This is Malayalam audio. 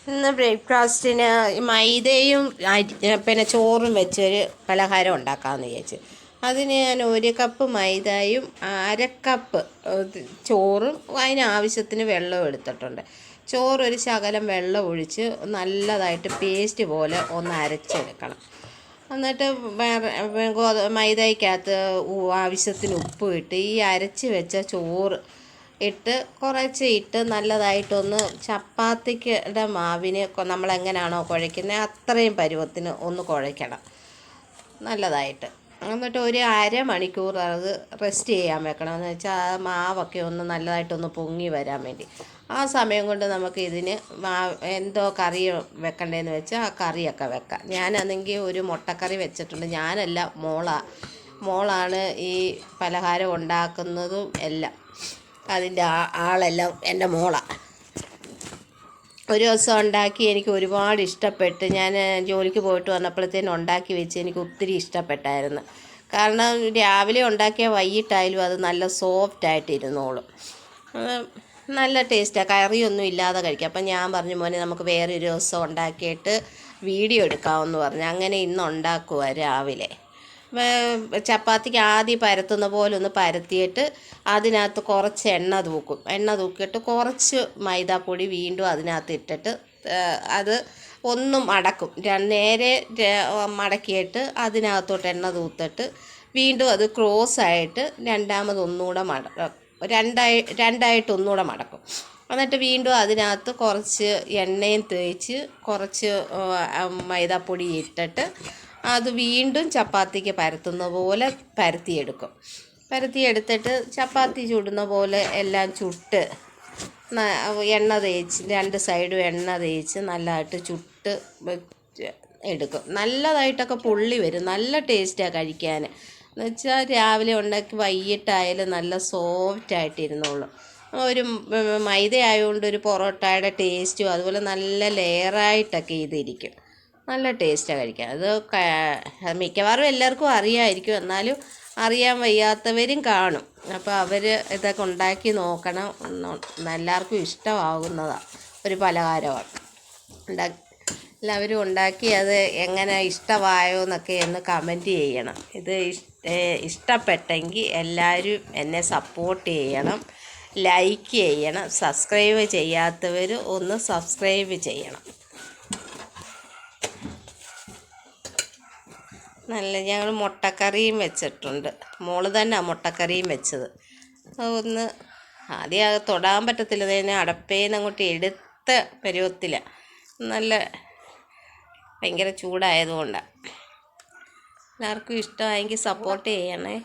ഇന്ന് ബ്രേക്ക്ഫാസ്റ്റിന് മൈദയും പിന്നെ ചോറും വെച്ചൊരു പലഹാരം ഉണ്ടാക്കാമെന്ന് വിചാരിച്ചു. അതിന് ഞാൻ 1 കപ്പ് മൈദയും 1/2 കപ്പ് ചോറും അതിനാവശ്യത്തിന് വെള്ളവും എടുത്തിട്ടുണ്ട്. ചോറൊരു ശകലം വെള്ളം ഒഴിച്ച് നല്ലതായിട്ട് പേസ്റ്റ് പോലെ ഒന്ന് അരച്ചെടുക്കണം. എന്നിട്ട് മൈദയ്ക്കകത്ത് ആവശ്യത്തിന് ഉപ്പ് ഇട്ട് ഈ അരച്ച് വെച്ച ചോറ് ഇട്ട് നല്ലതായിട്ടൊന്ന് ചപ്പാത്തിയുടെ മാവിന് നമ്മളെങ്ങനെയാണോ കുഴയ്ക്കുന്നത് അത്രയും പരുവത്തിന് ഒന്ന് കുഴയ്ക്കണം നല്ലതായിട്ട്. എന്നിട്ട് ഒരു അരമണിക്കൂർ അത് റെസ്റ്റ് ചെയ്യാൻ വെക്കണം. എന്ന് വെച്ചാൽ ആ മാവൊക്കെ ഒന്ന് നല്ലതായിട്ടൊന്ന് പൊങ്ങി വരാൻ വേണ്ടി. ആ സമയം കൊണ്ട് നമുക്ക് ഇതിന് എന്തോ കറി വെക്കണ്ടേന്ന് വെച്ചാൽ ആ കറിയൊക്കെ വെക്കാം. ഞാനാണെങ്കിൽ ഒരു മുട്ടക്കറി വെച്ചിട്ടുണ്ട്. ഞാനല്ല, മോളാണ് ഈ പലഹാരം ഉണ്ടാക്കുന്നതും എല്ലാം. അതിൻ്റെ ആളെല്ലാം എൻ്റെ മോളാണ്. ഒരു ദിവസം ഉണ്ടാക്കി എനിക്ക് ഒരുപാട് ഇഷ്ടപ്പെട്ട്. ഞാൻ ജോലിക്ക് പോയിട്ട് വന്നപ്പോഴത്തേനും ഉണ്ടാക്കി വെച്ച് എനിക്ക് ഒത്തിരി ഇഷ്ടപ്പെട്ടായിരുന്നു. കാരണം രാവിലെ ഉണ്ടാക്കിയ വൈകിട്ടായാലും അത് നല്ല സോഫ്റ്റായിട്ട് ഇരുന്നോളും. നല്ല ടേസ്റ്റാണ്, കറിയൊന്നും ഇല്ലാതെ കഴിക്കാം. അപ്പം ഞാൻ പറഞ്ഞു, മോനെ നമുക്ക് വേറെ ഒരു ദിവസം ഉണ്ടാക്കിയിട്ട് വീഡിയോ എടുക്കാമെന്ന് പറഞ്ഞു. അങ്ങനെ ഇന്ന് ഉണ്ടാക്കുക. രാവിലെ ചപ്പാത്തിക്ക് ആദ്യം പരത്തുന്ന പോലെ ഒന്ന് പരത്തിയിട്ട് അതിനകത്ത് കുറച്ച് എണ്ണ തൂക്കിയിട്ട് കുറച്ച് മൈദാപ്പൊടി വീണ്ടും അതിനകത്ത് ഇട്ടിട്ട് അത് ഒന്നും മടക്കും. നേരെ മടക്കിയിട്ട് അതിനകത്തോട്ട് എണ്ണ തൂത്തിട്ട് വീണ്ടും അത് ക്രോസായിട്ട് രണ്ടാമതൊന്നുകൂടെ രണ്ടായിട്ട് ഒന്നുകൂടെ മടക്കും. എന്നിട്ട് വീണ്ടും അതിനകത്ത് കുറച്ച് എണ്ണയും തേച്ച് കുറച്ച് മൈദാപ്പൊടി ഇട്ടിട്ട് അത് വീണ്ടും ചപ്പാത്തിക്ക് പരത്തുന്ന പോലെ പരത്തിയെടുത്തിട്ട് ചപ്പാത്തി ചുടുന്ന പോലെ എല്ലാം ചുട്ട് എണ്ണ തേച്ച് 2 സൈഡും എണ്ണ തേച്ച് നല്ലതായിട്ട് ചുട്ട് എടുക്കും. നല്ലതായിട്ടൊക്കെ പൊള്ളി വരും. നല്ല ടേസ്റ്റാണ് കഴിക്കാൻ. എന്ന് വെച്ചാൽ രാവിലെ ഉണ്ടാക്കി വൈകിട്ടായാലും നല്ല സോഫ്റ്റായിട്ടിരുന്നോളൂ. ഒരു മൈദ ആയതുകൊണ്ട് ഒരു പൊറോട്ടയുടെ ടേസ്റ്റും അതുപോലെ നല്ല ലെയറായിട്ടൊക്കെ ഇതിരിക്കും. നല്ല ടേസ്റ്റാണ് കഴിക്കാൻ. അത് മിക്കവാറും എല്ലാവർക്കും അറിയാമായിരിക്കും, എന്നാലും അറിയാൻ വയ്യാത്തവരും കാണും. അപ്പോൾ അവർ ഇതൊക്കെ ഉണ്ടാക്കി നോക്കണം. എല്ലാവർക്കും ഇഷ്ടമാകുന്നതാണ് ഒരു പലഹാരമാണ്. എല്ലാവരും ഉണ്ടാക്കി അത് എങ്ങനെ ഇഷ്ടമായോ എന്നൊക്കെ ഒന്ന് കമൻറ്റ് ചെയ്യണം. ഇത് ഇഷ്ടപ്പെട്ടെങ്കിൽ എല്ലാവരും എന്നെ സപ്പോർട്ട് ചെയ്യണം, ലൈക്ക് ചെയ്യണം. സബ്സ്ക്രൈബ് ചെയ്യാത്തവർ ഒന്ന് സബ്സ്ക്രൈബ് ചെയ്യണം. ഞങ്ങൾ മുട്ടക്കറിയും വെച്ചിട്ടുണ്ട്. മോള് തന്നെ മുട്ടക്കറിയും വെച്ചത്. ഒന്ന് ആദ്യം അത് തൊടാൻ പറ്റത്തില്ല. തന്നെ അടപ്പേന്ന് അങ്ങോട്ട് എടുത്ത പരുവത്തിലാണ്. നല്ല ഭയങ്കര ചൂടായതുകൊണ്ടാണ്. എല്ലാവർക്കും ഇഷ്ടമായെങ്കിൽ സപ്പോർട്ട് ചെയ്യണേ.